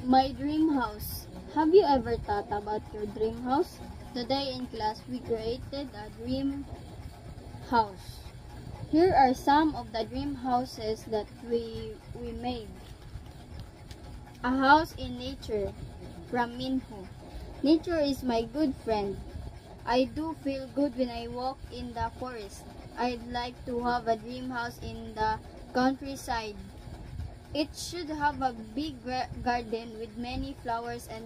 My dream house. Have you ever thought about your dream house? Today in class, we created a dream house. Here are some of the dream houses that we made. A house in nature from Minho. Nature is my good friend. I do feel good when I walk in the forest. I'd like to have a dream house in the countryside. It should have a big garden with many flowers and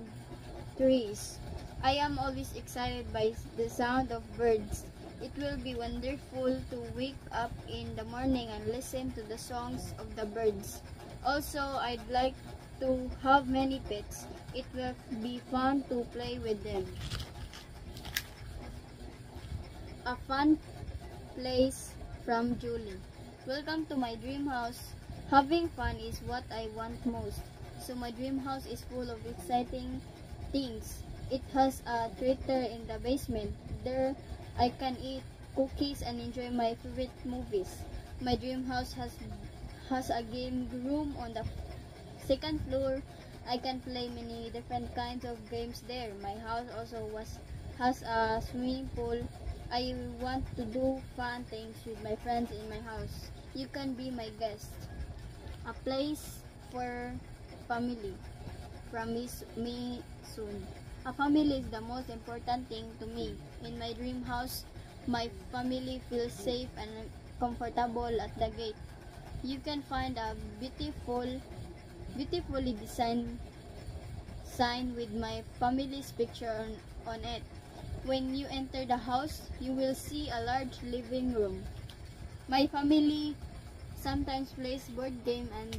trees. I am always excited by the sound of birds. It will be wonderful to wake up in the morning and listen to the songs of the birds. Also, I'd like to have many pets. It will be fun to play with them. A fun place from Julie. Welcome to my dream house. Having fun is what I want most. So my dream house is full of exciting things. It has a theater in the basement. There I can eat cookies and enjoy my favorite movies. My dream house has a game room on the second floor. I can play many different kinds of games there. My house also has a swimming pool. I want to do fun things with my friends in my house. You can be my guest. A place for family. Promise me soon. A family is the most important thing to me. In my dream house, my family feels safe and comfortable at the gate. You can find a beautifully designed sign with my family's picture on it. When you enter the house, you will see a large living room. My family sometimes plays board game and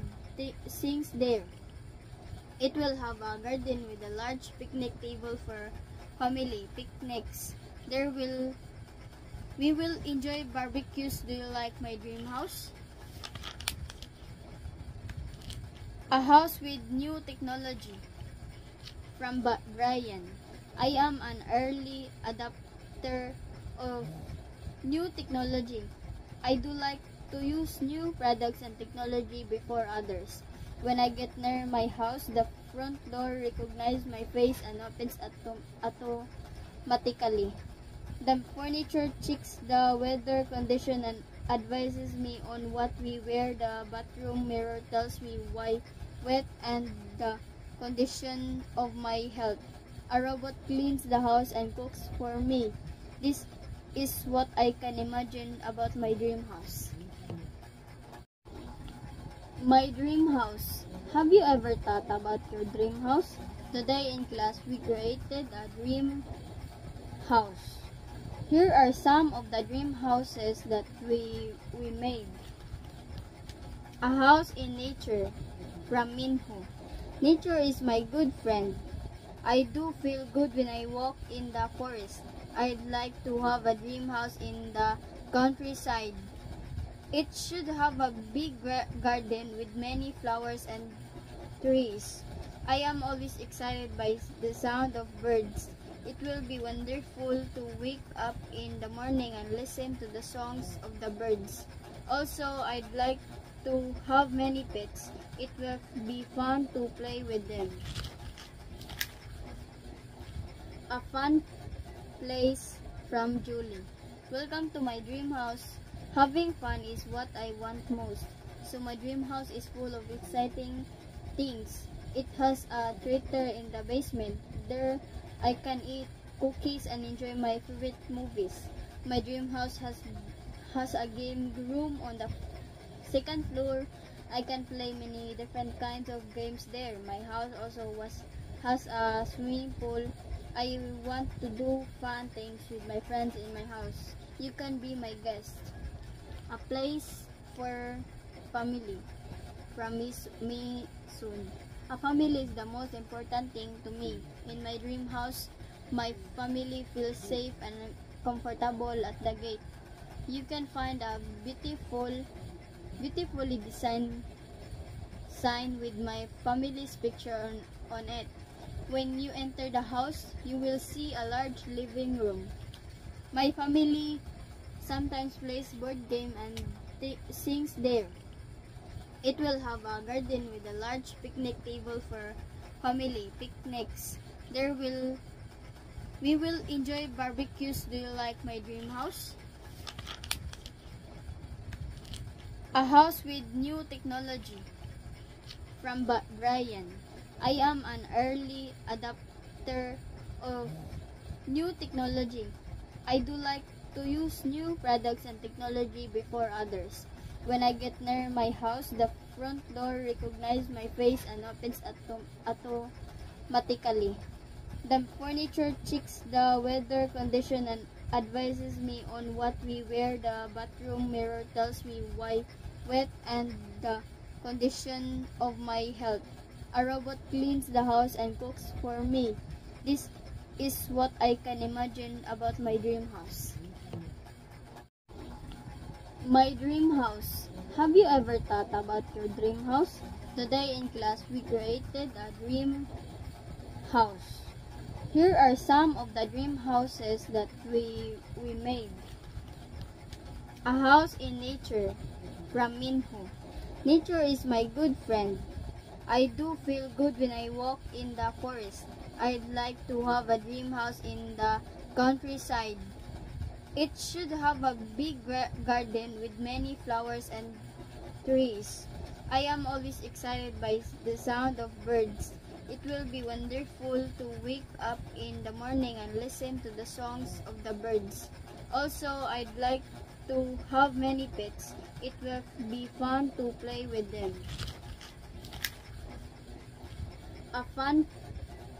sings there. It will have a garden with a large picnic table for family picnics. We will enjoy barbecues. Do you like my dream house? A house with new technology from Brian. I am an early adopter of new technology. I do like to use new products and technology before others. When I get near my house, the front door recognizes my face and opens automatically. The furniture checks the weather condition and advises me on what we wear. The bathroom mirror tells me why wet and the condition of my health. A robot cleans the house and cooks for me. This is what I can imagine about my dream house. My dream house. Have you ever thought about your dream house? Today in class, we created a dream house. Here are some of the dream houses that we made. A house in nature from Minho. Nature is my good friend. I do feel good when I walk in the forest. I'd like to have a dream house in the countryside. It should have a big garden with many flowers and trees. I am always excited by the sound of birds. It will be wonderful to wake up in the morning and listen to the songs of the birds. Also, I'd like to have many pets. It will be fun to play with them. A fun place from Julie. Welcome to my dream house. Having fun is what I want most. So my dream house is full of exciting things. It has a theater in the basement. There I can eat cookies and enjoy my favorite movies. My dream house has a game room on the second floor. I can play many different kinds of games there. My house also has a swimming pool. I want to do fun things with my friends in my house. You can be my guest. A place for family. Promise me soon. A family is the most important thing to me. In my dream house, my family feels safe and comfortable at the gate. You can find a beautifully designed sign with my family's picture on it. When you enter the house, you will see a large living room. My family sometimes plays board game and sings there. It will have a garden with a large picnic table for family picnics. There will We will enjoy barbecues. Do you like my dream house? A house with new technology. From Brian. I am an early adopter of new technology. I do like to use new products and technology before others. When I get near my house, the front door recognizes my face and opens automatically. The furniture checks the weather condition and advises me on what we wear. The bathroom mirror tells me why wet and the condition of my health. A robot cleans the house and cooks for me. This is what I can imagine about my dream house. My dream house. Have you ever thought about your dream house? Today in class, we created a dream house. Here are some of the dream houses that we made. A house in nature from Minho. Nature is my good friend. I do feel good when I walk in the forest. I'd like to have a dream house in the countryside. It should have a big garden with many flowers and trees. I am always excited by the sound of birds. It will be wonderful to wake up in the morning and listen to the songs of the birds. Also, I'd like to have many pets. It will be fun to play with them. A fun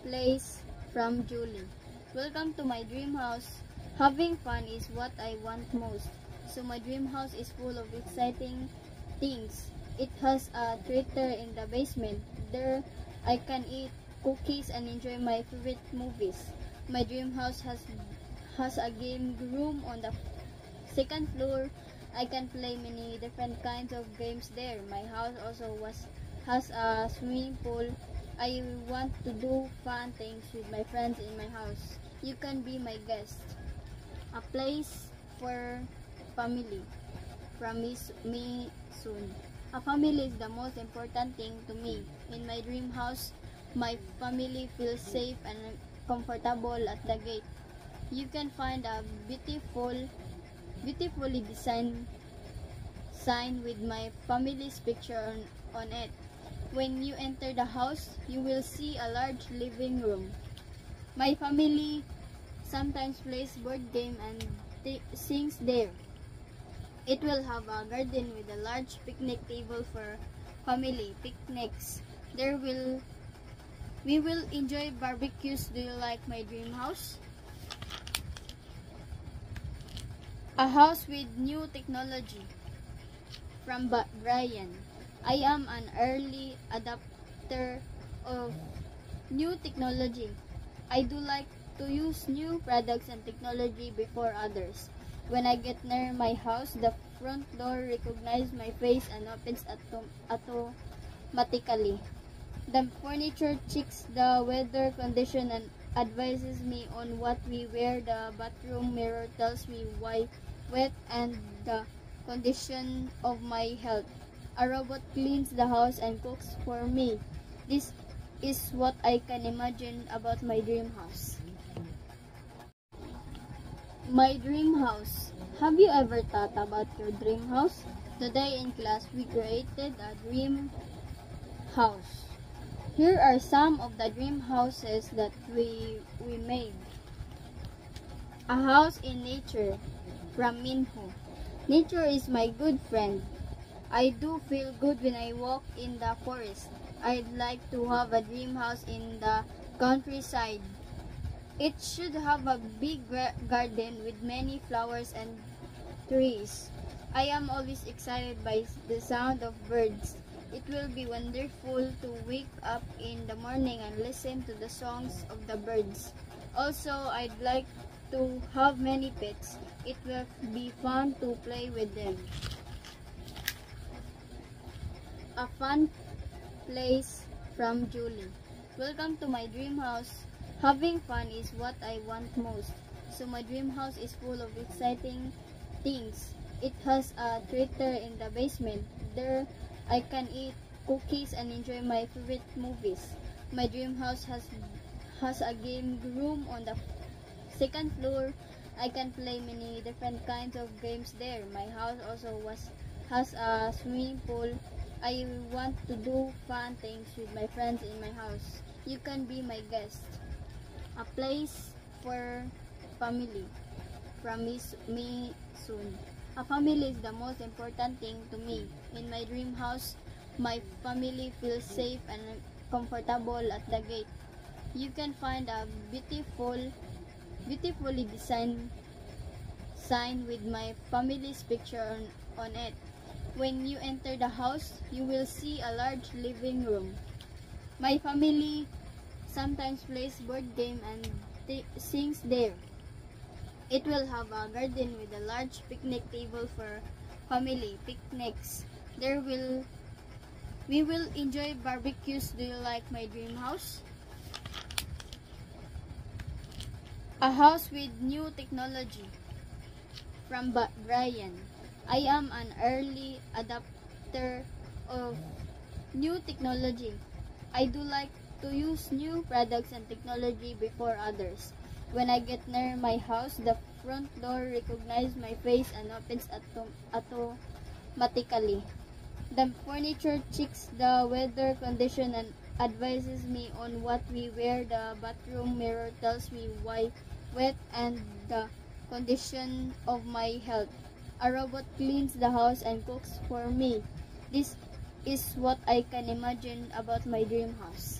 place from Julie. Welcome to my dream house. Having fun is what I want most. So my dream house is full of exciting things. It has a theater in the basement. There I can eat cookies and enjoy my favorite movies. My dream house has a game room on the second floor. I can play many different kinds of games there. My house also has a swimming pool. I want to do fun things with my friends in my house. You can be my guest. A place for family from me soon. A family is the most important thing to me. In my dream house, my family feels safe and comfortable at the gate. You can find a beautifully designed sign with my family's picture on it. When you enter the house, you will see a large living room. My family sometimes plays board game and sings there. It will have a garden with a large picnic table for family picnics. We will enjoy barbecues. Do you like my dream house? A house with new technology. From Brian. I am an early adopter of new technology. I do like to use new products and technology before others. When I get near my house, the front door recognizes my face and opens automatically. The furniture checks the weather condition and advises me on what we wear. The bathroom mirror tells me why wet and the condition of my health. A robot cleans the house and cooks for me. This is what I can imagine about my dream house. My dream house. Have you ever thought about your dream house? Today in class, we created a dream house. Here are some of the dream houses that we made. A house in nature from Minho. Nature is my good friend. I do feel good when I walk in the forest. I'd like to have a dream house in the countryside. It should have a big garden with many flowers and trees. I am always excited by the sound of birds. It will be wonderful to wake up in the morning and listen to the songs of the birds. Also, I'd like to have many pets. It will be fun to play with them. A fun place from Julie. Welcome to my dream house. Having fun is what I want most. So my dream house is full of exciting things. It has a theater in the basement. There I can eat cookies and enjoy my favorite movies. My dream house has a game room on the second floor. I can play many different kinds of games there. My house also has a swimming pool. I want to do fun things with my friends in my house. You can be my guest. A place for family. Promise me soon. A family is the most important thing to me. In my dream house, my family feels safe and comfortable at the gate. You can find a beautifully designed sign with my family's picture on it. When you enter the house, you will see a large living room. My family sometimes plays board game and sings there. It will have a garden with a large picnic table for family picnics. We will enjoy barbecues. Do you like my dream house? A house with new technology. From Brian. I am an early adopter of new technology. I do like to use new products and technology before others. When I get near my house, the front door recognizes my face and opens automatically. The furniture checks the weather condition and advises me on what we wear. The bathroom mirror tells me why wet and the condition of my health. A robot cleans the house and cooks for me. This is what I can imagine about my dream house.